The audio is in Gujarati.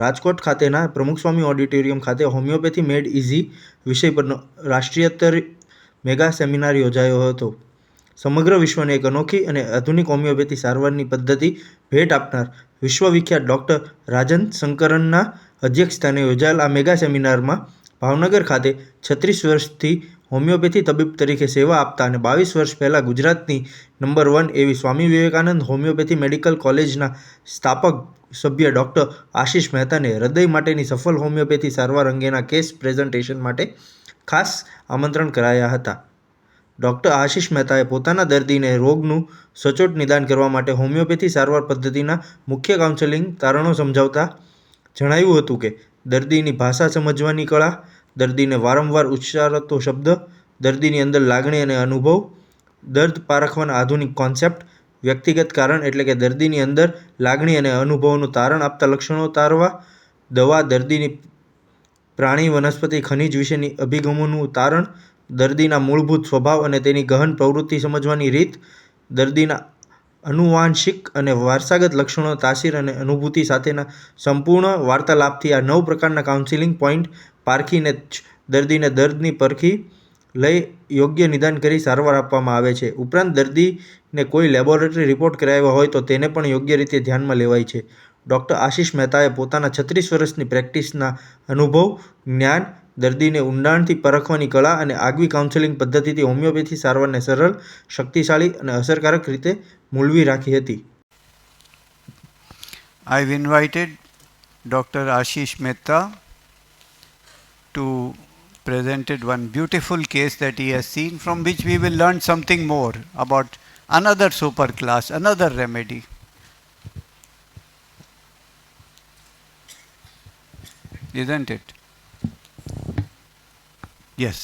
રાજકોટ ખાતેના પ્રમુખસ્વામી ઓડિટોરિયમ ખાતે હોમિયોપેથી મેડ ઇઝી વિષય પરનો રાષ્ટ્રીય સ્તરીય મેગા સેમિનાર યોજાયો હતો. સમગ્ર વિશ્વને એક અનોખી અને આધુનિક હોમિયોપેથી સારવારની પદ્ધતિ ભેટ આપનાર વિશ્વવિખ્યાત ડૉક્ટર રાજન શંકરનના અધ્યક્ષસ્થાને યોજાયેલ આ મેગા સેમિનારમાં ભાવનગર ખાતે 36 વર્ષથી હોમિયોપેથી તબીબ તરીકે સેવા આપતા અને 22 વર્ષ પહેલાં ગુજરાતની નંબર 1 એવી સ્વામી વિવેકાનંદ હોમિયોપેથી મેડિકલ કોલેજના સ્થાપક સભ્ય ડૉક્ટર આશિષ મહેતાને હૃદય માટેની સફળ હોમિયોપેથી સારવાર અંગેના કેસ પ્રેઝન્ટેશન માટે ખાસ આમંત્રણ કરાયા હતા. ડૉક્ટર આશિષ મહેતાએ પોતાના દર્દીને રોગનું સચોટ નિદાન કરવા માટે હોમિયોપેથી સારવાર પદ્ધતિના મુખ્ય કાઉન્સેલિંગ તારણો સમજાવતા જણાવ્યું હતું કે દર્દીની ભાષા સમજવાની કળા, દર્દીને વારંવાર ઉચ્ચારતો શબ્દ, દર્દીની અંદર લાગણી અને અનુભવ, દર્દ પારખવાના આધુનિક કોન્સેપ્ટ, વ્યક્તિગત કારણ એટલે કે દર્દીની અંદર લાગણી અને અનુભવનું તારણ આપતા લક્ષણો તારવા, દવા, દર્દીની પ્રાણી, વનસ્પતિ, ખનિજ વિશેની અભિગમોનું તારણ, દર્દીના મૂળભૂત સ્વભાવ અને તેની ગહન પ્રવૃત્તિ સમજવાની રીત, દર્દીના આનુવાંશિક અને વારસાગત લક્ષણો, તાસીર અને અનુભૂતિ સાથેના સંપૂર્ણ વાર્તાલાપથી આ 9 પ્રકારના કાઉન્સેલિંગ પોઈન્ટ પારખીને જ દર્દીને દર્દની પરખી લઈ યોગ્ય નિદાન કરી સારવાર આપવામાં આવે છે. ઉપરાંત દર્દીને કોઈ લેબોરેટરી રિપોર્ટ કરાવ્યા હોય તો તેને પણ યોગ્ય રીતે ધ્યાનમાં લેવાય છે. ડૉક્ટર આશિષ મહેતાએ પોતાના 36 વર્ષની પ્રેક્ટિસના અનુભવ, જ્ઞાન, દર્દીને ઊંડાણથી પરખવાની કળા અને આગવી કાઉન્સેલિંગ પદ્ધતિથી હોમિયોપેથી સારવારને સરળ, શક્તિશાળી અને અસરકારક રીતે મૂલવી રાખી હતી. I've invited Dr. Ashish Mehta to presented one beautiful case that he has seen, from which we will learn something more about another super class, another remedy. Isn't it? Yes.